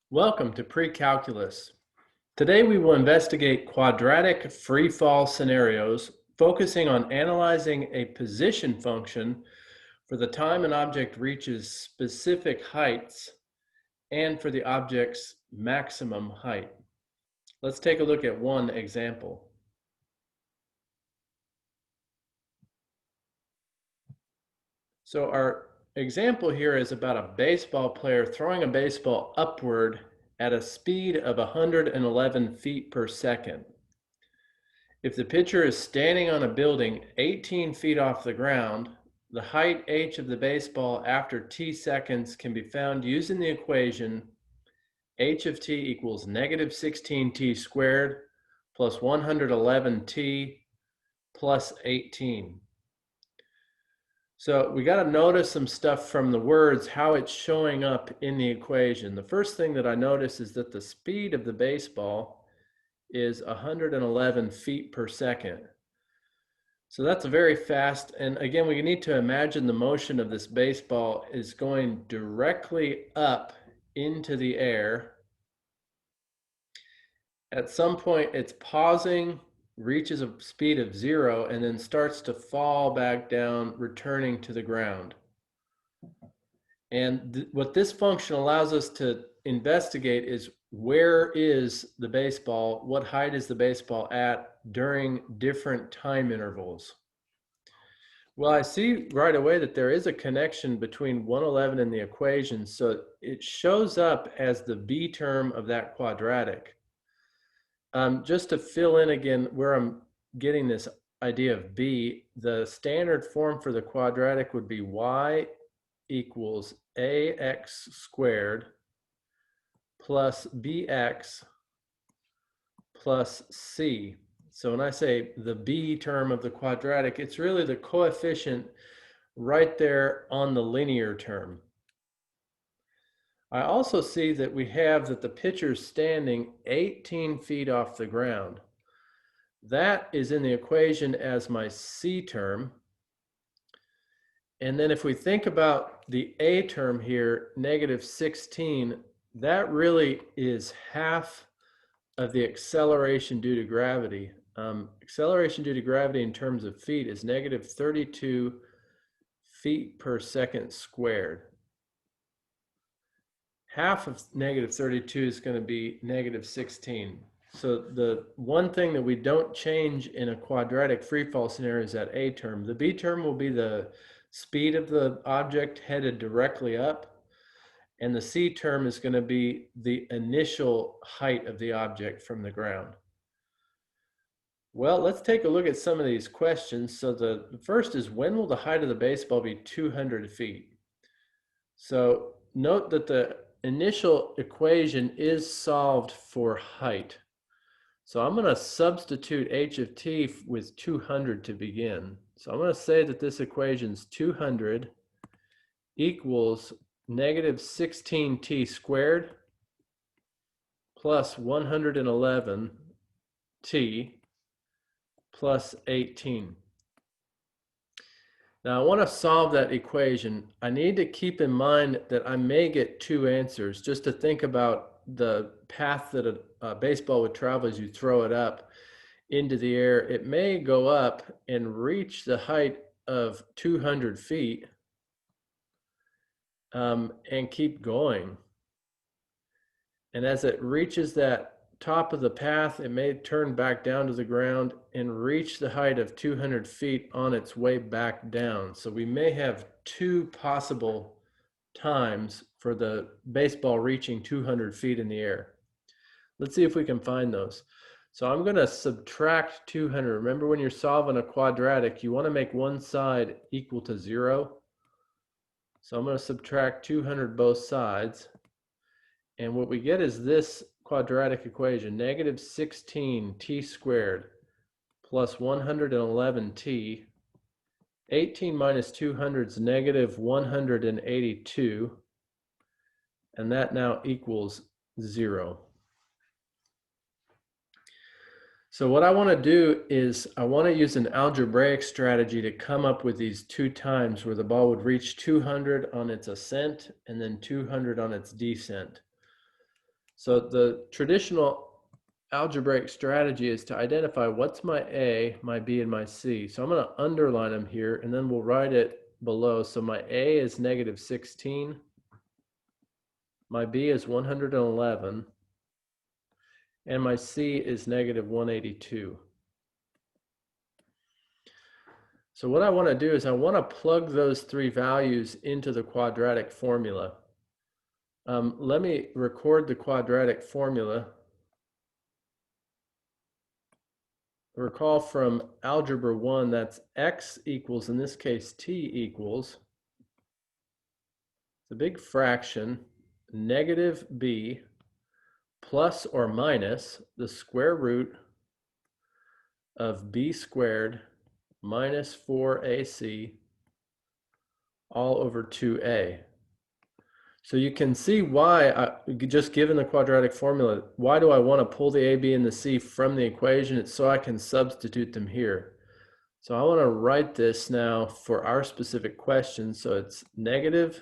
Welcome to Pre-Calculus. Today we will investigate quadratic free-fall scenarios, focusing on analyzing a position function for the time an object reaches specific heights and for the object's maximum height. Let's take a look at one example. So our example here is about a baseball player throwing a baseball upward at a speed of 111 feet per second. If the pitcher is standing on a building 18 feet off the ground, the height h of the baseball after t seconds can be found using the equation h of t equals negative 16t squared plus 111t plus 18. So we got to notice some stuff from the words, how it's showing up in the equation. The first thing that I notice is that the speed of the baseball is 111 feet per second. So that's very fast. And again, we need to imagine the motion of this baseball is going directly up into the air. At some point, it's pausing, reaches a speed of 0, and then starts to fall back down, returning to the ground. And what this function allows us to investigate is where is the baseball, what height is the baseball at during different time intervals. Well, I see right away that there is a connection between 111 and the equation, so it shows up as the b term of that quadratic. Just to fill in again where I'm getting this idea of b, the standard form for the quadratic would be y equals ax squared plus bx plus c. So when I say the b term of the quadratic, it's really the coefficient right there on the linear term. I also see that we have that the pitcher's standing 18 feet off the ground. That is in the equation as my c term. And then if we think about the a term here, negative 16, that really is half of the acceleration due to gravity. Acceleration due to gravity in terms of feet is negative 32 feet per second squared. Half of negative 32 is going to be negative 16. So the one thing that we don't change in a quadratic freefall scenario is that a term. The b term will be the speed of the object headed directly up, and the c term is going to be the initial height of the object from the ground. Well, let's take a look at some of these questions. So the first is, when will the height of the baseball be 200 feet? So note that the initial equation is solved for height. So I'm going to substitute h of t with 200 to begin. So I'm going to say that this equation's 200 equals negative 16t squared plus 111t plus 18. Now I want to solve that equation. I need to keep in mind that I may get two answers, just to think about the path that a baseball would travel as you throw it up into the air. It may go up and reach the height of 200 feet and keep going. And as it reaches that top of the path, it may turn back down to the ground and reach the height of 200 feet on its way back down. So we may have two possible times for the baseball reaching 200 feet in the air. Let's see if we can find those. So I'm going to subtract 200. Remember, when you're solving a quadratic, you want to make one side equal to 0. So I'm going to subtract 200 both sides. And what we get is this quadratic equation, negative 16t squared plus 111t. 18 minus 200 is negative 182. And that now equals 0. So what I want to do is I want to use an algebraic strategy to come up with these two times where the ball would reach 200 on its ascent and then 200 on its descent. So the traditional algebraic strategy is to identify what's my A, my B, and my C. So I'm going to underline them here, and then we'll write it below. So my A is negative 16. My B is 111. And my C is negative 182. So what I want to do is I want to plug those three values into the quadratic formula. Let me record the quadratic formula. Recall from Algebra 1, that's x equals, in this case, t equals, the big fraction, negative b plus or minus the square root of b squared minus 4ac all over 2a. So you can see why, just given the quadratic formula, why do I want to pull the a, b, and the c from the equation? It's so I can substitute them here. So I want to write this now for our specific question. So it's negative.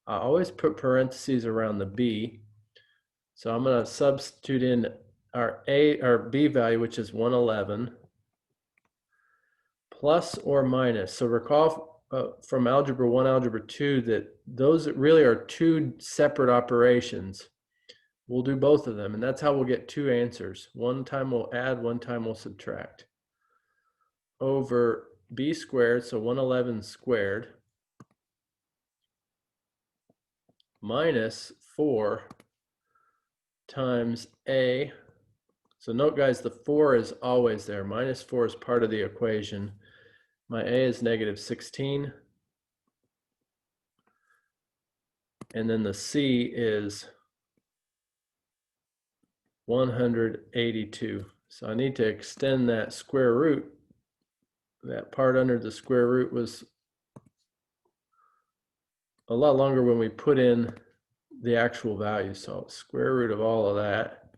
I always put parentheses around the b. So I'm going to substitute in our b value, which is 111, plus or minus. So recall from Algebra 1, Algebra 2, that those really are two separate operations. We'll do both of them, and that's how we'll get two answers. One time we'll add, one time we'll subtract. Over b squared, so 111 squared, minus 4 times a. So note, guys, the 4 is always there. Minus 4 is part of the equation. My a is negative 16. And then the c is 182. So I need to extend that square root. That part under the square root was a lot longer when we put in the actual value. So square root of all of that.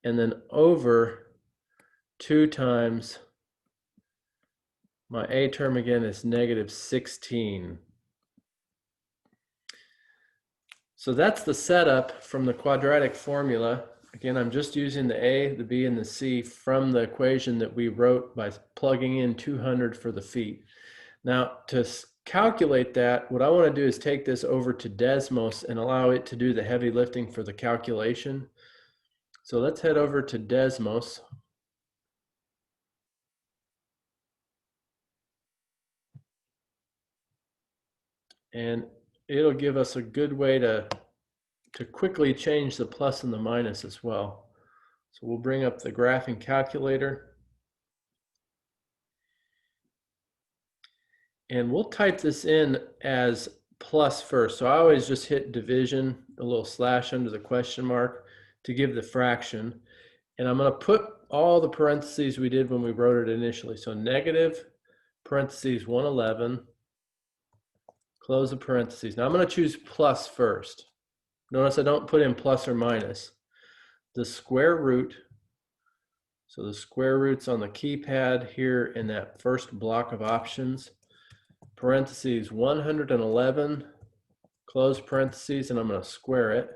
And then over 2 times my a term again is negative 16. So that's the setup from the quadratic formula. Again, I'm just using the a, the b, and the c from the equation that we wrote by plugging in 200 for the feet. Now, to calculate that, what I want to do is take this over to Desmos and allow it to do the heavy lifting for the calculation. So let's head over to Desmos. And it'll give us a good way to quickly change the plus and the minus as well. So we'll bring up the graphing calculator. And we'll type this in as plus first. So I always just hit division, a little slash under the question mark to give the fraction. And I'm going to put all the parentheses we did when we wrote it initially. So negative parentheses 111, close the parentheses. Now I'm going to choose plus first. Notice I don't put in plus or minus. The square root, so the square root's on the keypad here in that first block of options. Parentheses 111, close parentheses, and I'm going to square it.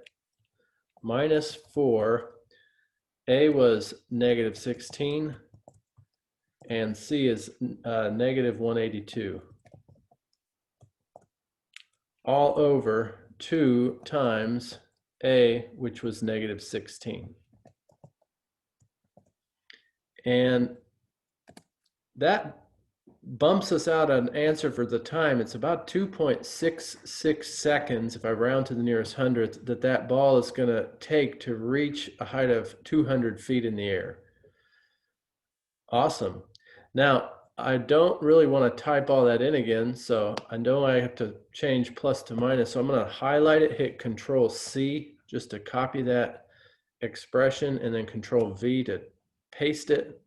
Minus 4, a was negative 16, and c is negative 182. All over 2 times a, which was negative 16. And that bumps us out an answer for the time. It's about 2.66 seconds, if I round to the nearest hundredth, that ball is going to take to reach a height of 200 feet in the air. Awesome. Now, I don't really want to type all that in again, so I know I have to change plus to minus. So I'm going to highlight it, hit Control C just to copy that expression, and then Control V to paste it.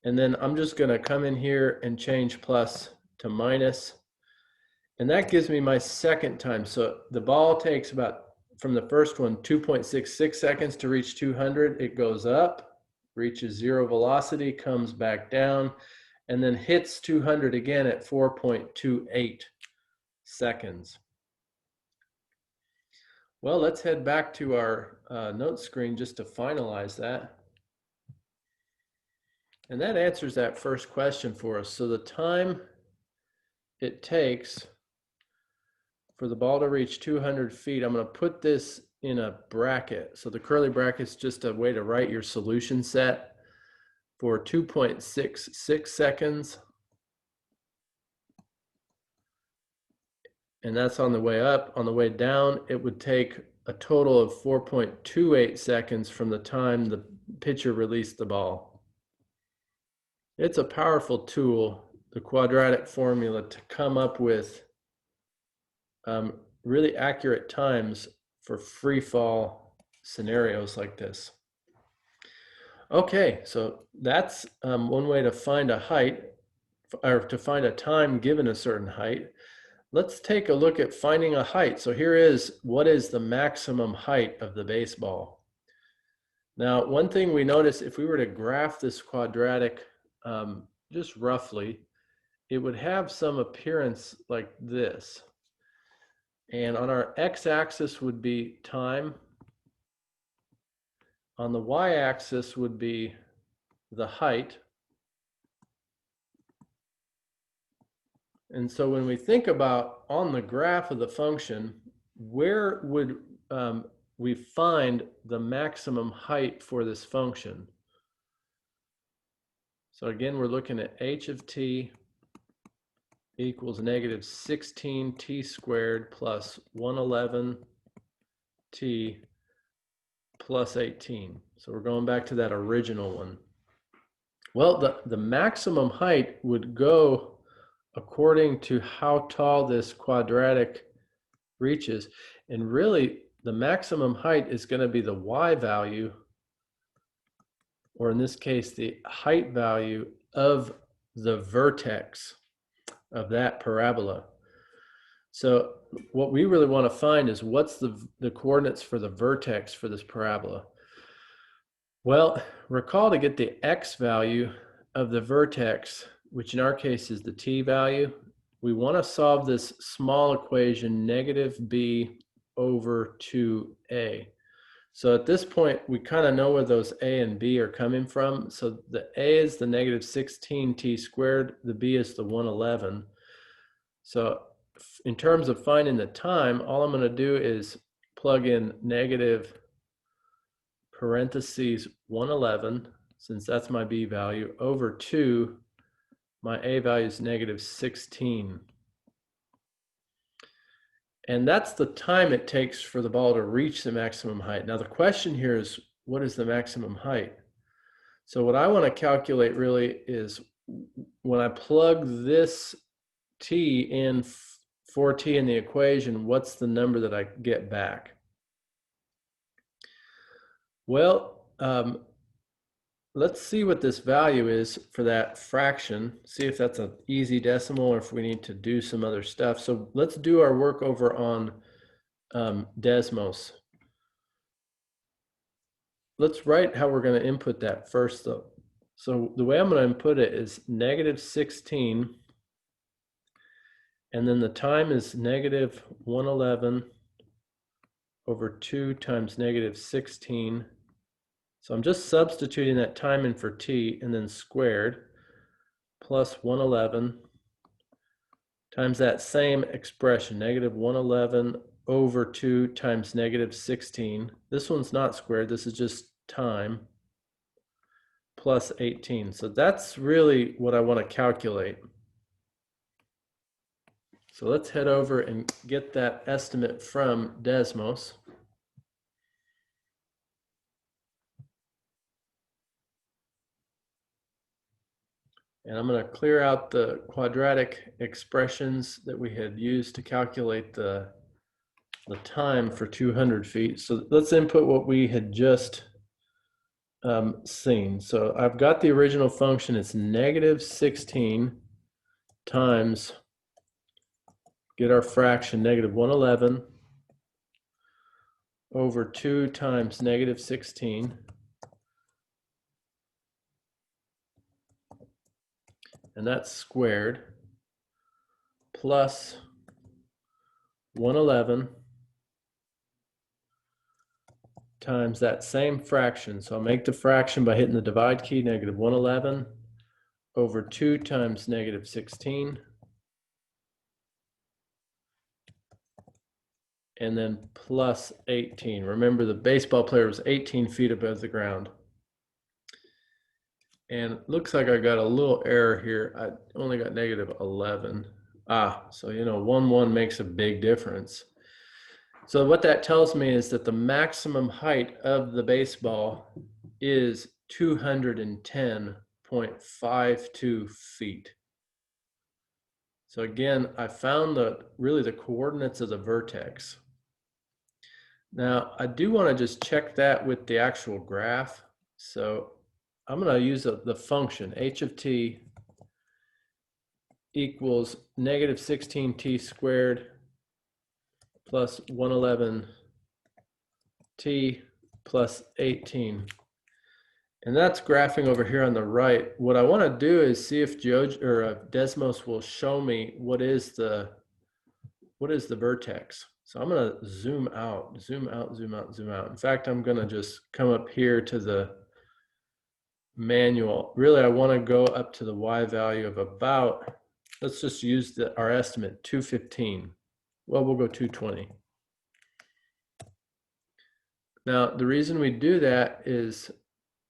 And then I'm just going to come in here and change plus to minus. And that gives me my second time. So the ball takes about, from the first one, 2.66 seconds to reach 200. It goes up, reaches zero velocity, comes back down, and then hits 200 again at 4.28 seconds. Well, let's head back to our note screen just to finalize that. And that answers that first question for us. So the time it takes for the ball to reach 200 feet, I'm going to put this in a bracket. So the curly bracket is just a way to write your solution set for 2.66 seconds. And that's on the way up. On the way down, it would take a total of 4.28 seconds from the time the pitcher released the ball. It's a powerful tool, the quadratic formula, to come up with really accurate times for free fall scenarios like this. Okay, so that's one way to find a height, or to find a time given a certain height. Let's take a look at finding a height. So here is, what is the maximum height of the baseball? Now, one thing we notice, if we were to graph this quadratic just roughly, it would have some appearance like this. And on our x-axis would be time. On the y-axis would be the height. And so when we think about on the graph of the function, where would we find the maximum height for this function? So again, we're looking at h of t equals negative 16t squared plus 111t plus 18. So we're going back to that original one. Well, the maximum height would go according to how tall this quadratic reaches. And really, the maximum height is going to be the y value, or in this case, the height value of the vertex of that parabola. So what we really want to find is what's the coordinates for the vertex for this parabola. Well, recall, to get the x value of the vertex, which in our case is the t value, we want to solve this small equation, negative b over 2a. So at this point, we kind of know where those a and b are coming from. So the a is the negative 16t squared, the b is the 111. So in terms of finding the time, all I'm going to do is plug in negative parentheses 111, since that's my b value, over 2, my a value is negative 16. And that's the time it takes for the ball to reach the maximum height. Now the question here is, what is the maximum height? So what I want to calculate really is, when I plug this t in for t in the equation, what's the number that I get back? Well, let's see what this value is for that fraction. See if that's an easy decimal or if we need to do some other stuff. So let's do our work over on Desmos. Let's write how we're going to input that first, though. So the way I'm going to input it is negative 16, and then the time is negative 111 over 2 times negative 16. So I'm just substituting that time in for t, and then squared, plus 111 times that same expression, negative 111 over 2 times negative 16. This one's not squared, this is just time, plus 18. So that's really what I want to calculate. So let's head over and get that estimate from Desmos. And I'm going to clear out the quadratic expressions that we had used to calculate the time for 200 feet. So let's input what we had just seen. So I've got the original function. It's negative 16 times, get our fraction, negative 111 over 2 times negative 16. And that's squared, plus 111 times that same fraction. So I'll make the fraction by hitting the divide key, negative 111 over 2 times negative 16. And then plus 18. Remember, the baseball player was 18 feet above the ground. And it looks like I got a little error here. I only got negative 11. So 1 makes a big difference. So what that tells me is that the maximum height of the baseball is 210.52 feet. So again, I found really the coordinates of the vertex. Now, I do want to just check that with the actual graph. So I'm going to use the function h of t equals negative 16t squared plus 111t plus 18. And that's graphing over here on the right. What I want to do is see if Desmos will show me what is the vertex. So I'm going to zoom out, zoom out, zoom out, zoom out. In fact, I'm going to just come up here to the manual. Really, I want to go up to the y value of about, let's just use our estimate, 215. Well, we'll go 220. Now, the reason we do that is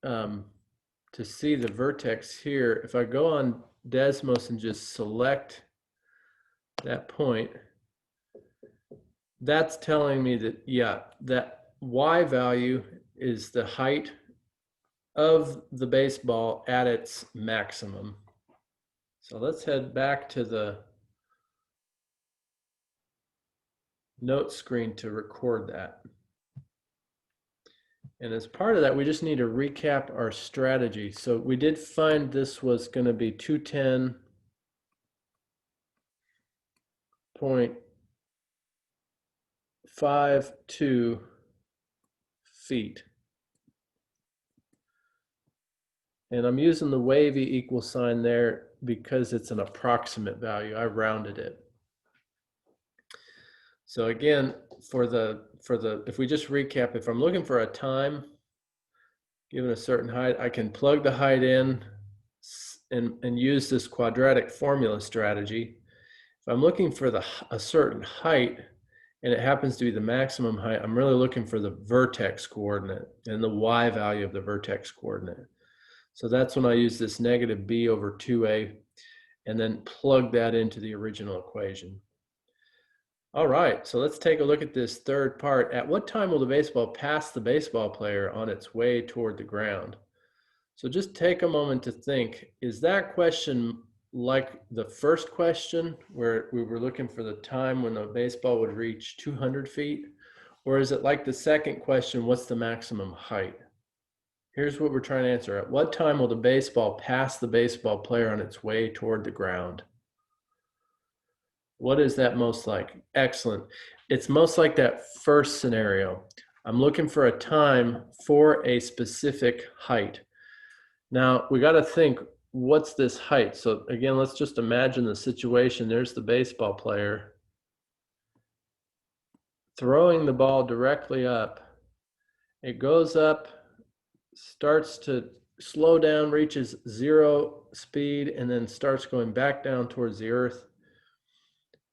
to see the vertex here. If I go on Desmos and just select that point, that's telling me that, yeah, that y value is the height of the baseball at its maximum. So let's head back to the note screen to record that. And as part of that, we just need to recap our strategy. So we did find this was going to be 210.52 feet. And I'm using the wavy equal sign there because it's an approximate value. I rounded it. So again, if we just recap, if I'm looking for a time given a certain height, I can plug the height in and use this quadratic formula strategy. If I'm looking for a certain height and it happens to be the maximum height, I'm really looking for the vertex coordinate and the y value of the vertex coordinate. So that's when I use this negative b over 2a and then plug that into the original equation. All right, so let's take a look at this third part. At what time will the baseball pass the baseball player on its way toward the ground? So just take a moment to think, is that question like the first question where we were looking for the time when the baseball would reach 200 feet? Or is it like the second question, what's the maximum height? Here's what we're trying to answer. At what time will the baseball pass the baseball player on its way toward the ground? What is that most like? Excellent. It's most like that first scenario. I'm looking for a time for a specific height. Now, we got to think, what's this height? So again, let's just imagine the situation. There's the baseball player throwing the ball directly up. It goes up, starts to slow down, reaches 0 speed, and then starts going back down towards the earth.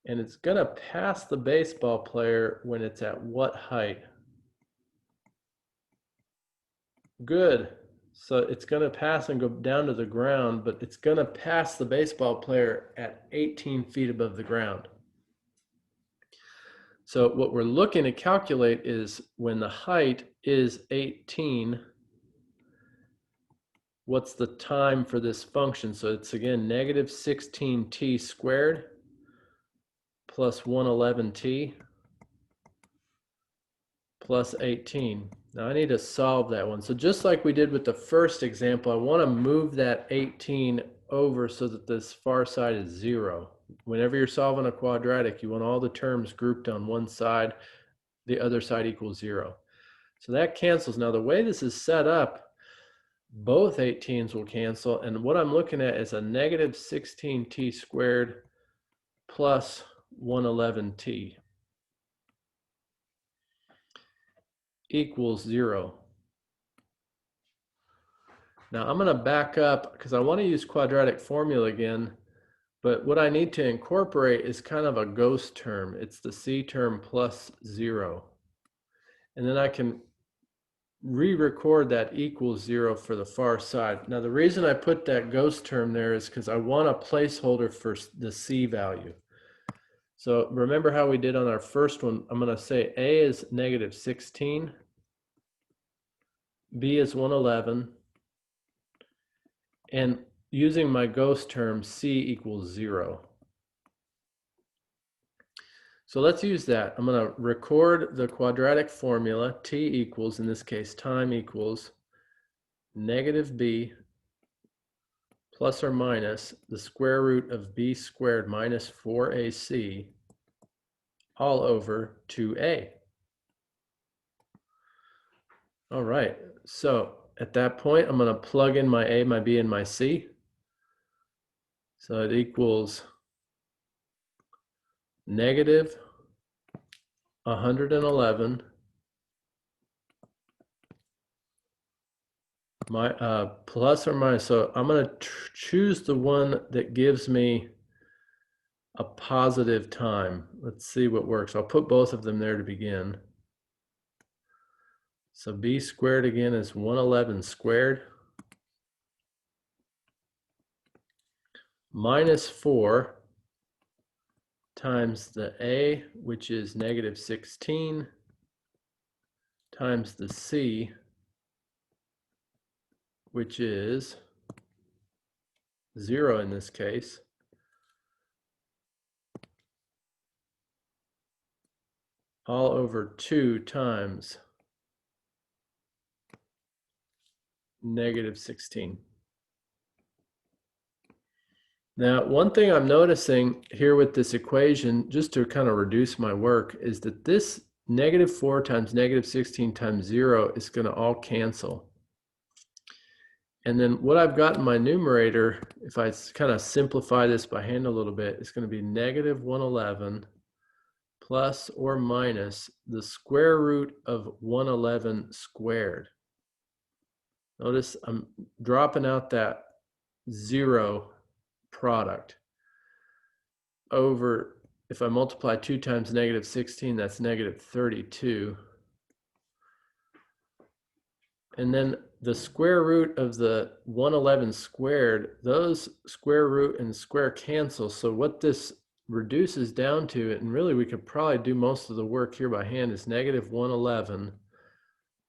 And it's going to pass the baseball player when it's at what height? Good. So it's going to pass and go down to the ground, but it's going to pass the baseball player at 18 feet above the ground. So what we're looking to calculate is when the height is 18, what's the time for this function? So it's again negative 16t squared plus 111t plus 18. Now I need to solve that one. So just like we did with the first example, I want to move that 18 over so that this far side is 0. Whenever you're solving a quadratic, you want all the terms grouped on one side, the other side equals 0. So that cancels. Now the way this is set up, both 18s will cancel, and what I'm looking at is a negative 16t squared plus 111t equals 0. Now I'm going to back up because I want to use quadratic formula again, but what I need to incorporate is kind of a ghost term. It's the C term plus 0. And then I can re-record that equals 0 for the far side. Now the reason I put that ghost term there is because I want a placeholder for the C value. So remember how we did on our first one. I'm going to say A is negative 16, B is 111, and using my ghost term, C equals 0. So let's use that. I'm going to record the quadratic formula. T equals, in this case, time equals negative B plus or minus the square root of B squared minus 4AC all over 2A. All right, so at that point, I'm going to plug in my A, my B, and my C. So it equals negative 111 plus or minus. So I'm going to choose the one that gives me a positive time. Let's see what works. I'll put both of them there to begin. So B squared again is 111 squared minus 4 times the A, which is negative 16, times the C, which is 0 in this case, all over 2 times negative 16. Now, one thing I'm noticing here with this equation, just to kind of reduce my work, is that this negative 4 times negative 16 times 0 is going to all cancel. And then what I've got in my numerator, if I kind of simplify this by hand a little bit, it's going to be negative 111 plus or minus the square root of 111 squared. Notice I'm dropping out that 0 product over, if I multiply 2 times negative 16, that's negative 32. And then the square root of the 111 squared, those square root and square cancel. So what this reduces down to, and really we could probably do most of the work here by hand, is negative 111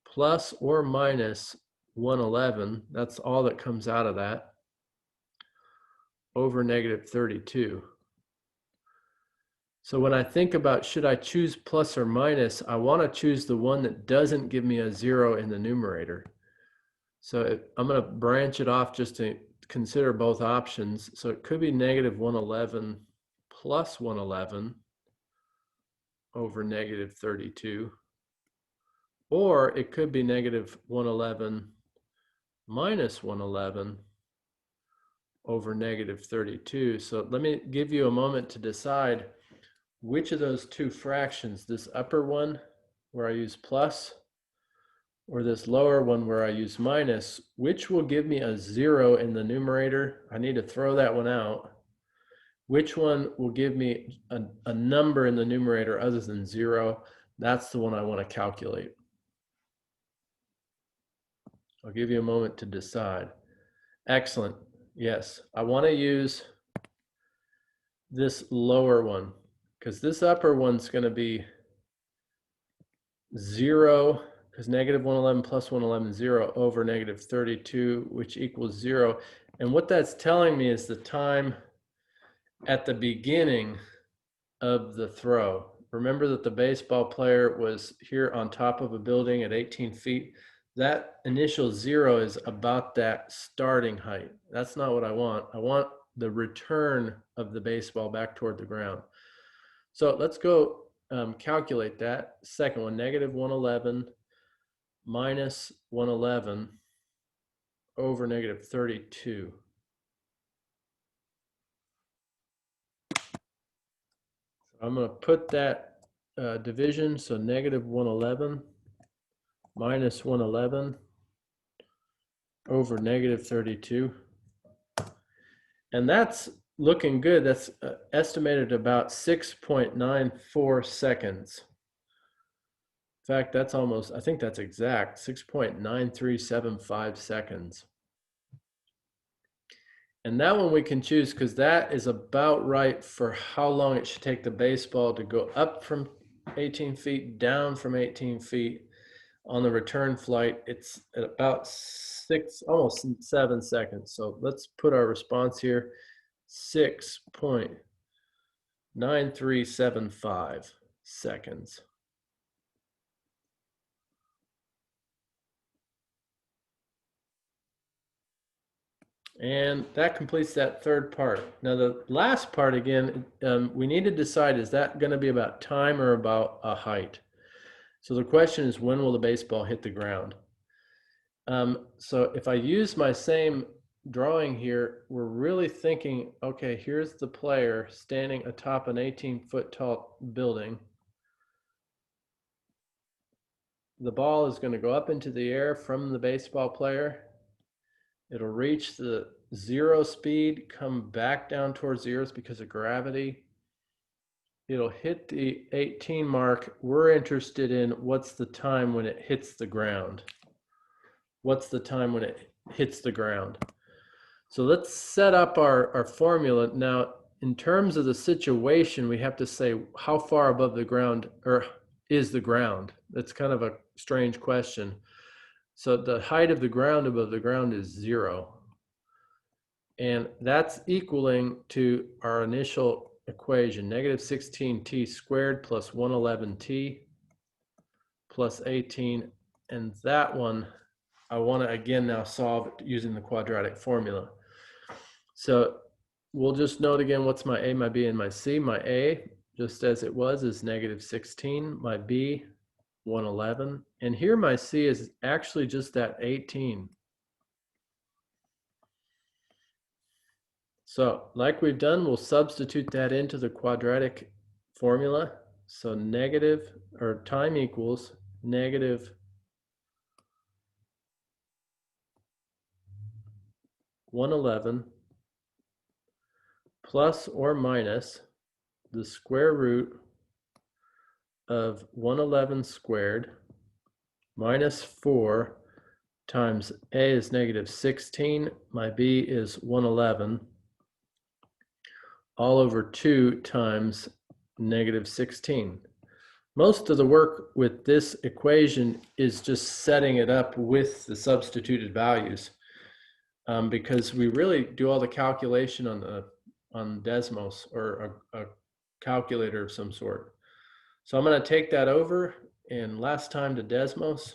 plus or minus 111. That's all that comes out of that, over negative 32. So when I think about should I choose plus or minus, I want to choose the one that doesn't give me a 0 in the numerator. So I'm going to branch it off just to consider both options. So it could be negative 111 plus 111 over negative 32. Or it could be negative 111 minus 111 over negative 32. So let me give you a moment to decide which of those two fractions, this upper one where I use plus, or this lower one where I use minus, which will give me a 0 in the numerator. I need to throw that one out. Which one will give me a number in the numerator other than 0? That's the one I want to calculate. I'll give you a moment to decide. Excellent. Yes, I want to use this lower one because this upper one's going to be 0, because negative 111 plus 111 is 0 over negative 32, which equals 0. And what that's telling me is the time at the beginning of the throw. Remember that the baseball player was here on top of a building at 18 feet. That initial 0 is about that starting height. That's not what I want. I want the return of the baseball back toward the ground. So let's go calculate that. Second one, negative 111 minus 111 over negative 32. So I'm going to put that division, so negative 111 minus 111 over negative 32. And that's looking good. That's estimated about 6.94 seconds. In fact, that's almost, I think that's exact, 6.9375 seconds. And that one we can choose because that is about right for how long it should take the baseball to go up from 18 feet, down from 18 feet. On the return flight, it's at about almost 7 seconds. So let's put our response here, 6.9375 seconds. And that completes that third part. Now the last part, again, we need to decide, is that going to be about time or about a height? So the question is, when will the baseball hit the ground? So if I use my same drawing here, we're really thinking, okay, here's the player standing atop an 18-foot tall building. The ball is going to go up into the air from the baseball player. It'll reach the 0 speed, come back down towards the earth because of gravity. It'll hit the 18 mark. We're interested in what's the time when it hits the ground. What's the time when it hits the ground? So let's set up our formula. Now, in terms of the situation, we have to say how far above the ground or is the ground? That's kind of a strange question. So the height of the ground above the ground is 0. And that's equaling to our initial equation, negative 16t squared plus 111t plus 18. And that one, I want to again now solve using the quadratic formula. So we'll just note again what's my A, my B, and my C. My A, just as it was, is negative 16. My B, 111. And here my C is actually just that 18. So like we've done, we'll substitute that into the quadratic formula. So negative, or time equals negative 111 plus or minus the square root of 111 squared minus 4 times A is negative 16, my B is 111, all over 2 times negative 16. Most of the work with this equation is just setting it up with the substituted values, because we really do all the calculation on Desmos or a calculator of some sort. So I'm going to take that over, and last time to Desmos.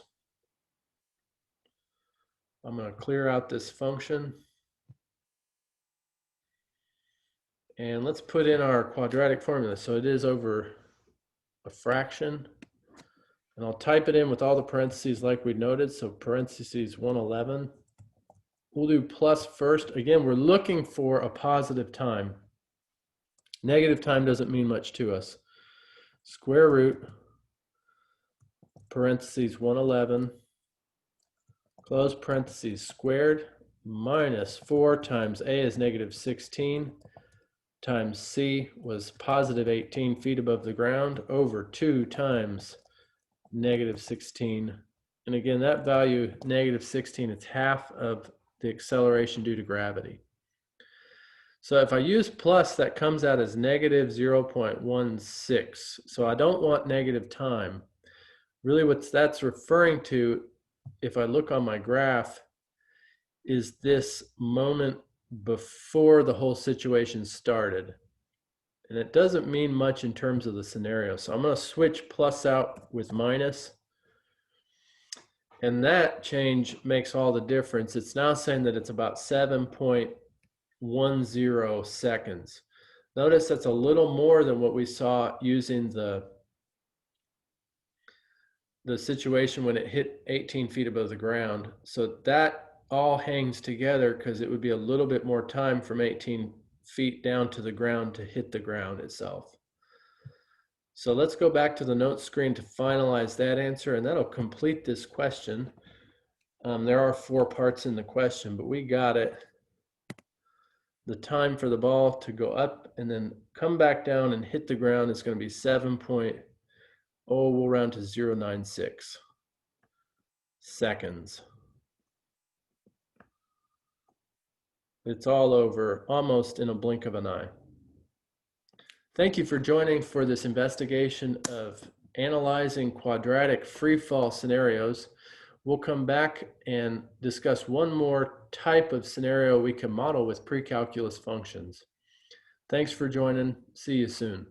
I'm going to clear out this function. And let's put in our quadratic formula. So it is over a fraction. And I'll type it in with all the parentheses like we noted. So parentheses 111. We'll do plus first. Again, we're looking for a positive time. Negative time doesn't mean much to us. Square root, parentheses 111, close parentheses squared, minus 4 times A is negative 16, times C was positive 18 feet above the ground, over 2 times negative 16. And again, that value, negative 16, it's half of the acceleration due to gravity. So if I use plus, that comes out as negative 0.16. So I don't want negative time. Really what that's referring to, if I look on my graph, is this moment before the whole situation started. And it doesn't mean much in terms of the scenario. So I'm going to switch plus out with minus. And that change makes all the difference. It's now saying that it's about 7.10 seconds. Notice that's a little more than what we saw using the situation when it hit 18 feet above the ground. So that all hangs together because it would be a little bit more time from 18 feet down to the ground to hit the ground itself. So let's go back to the notes screen to finalize that answer, and that'll complete this question. There are 4 parts in the question, but we got it. The time for the ball to go up and then come back down and hit the ground is going to be 7.0, we'll round to 0.96 seconds. It's all over almost in a blink of an eye. Thank you for joining for this investigation of analyzing quadratic freefall scenarios. We'll come back and discuss one more type of scenario we can model with pre-calculus functions. Thanks for joining. See you soon.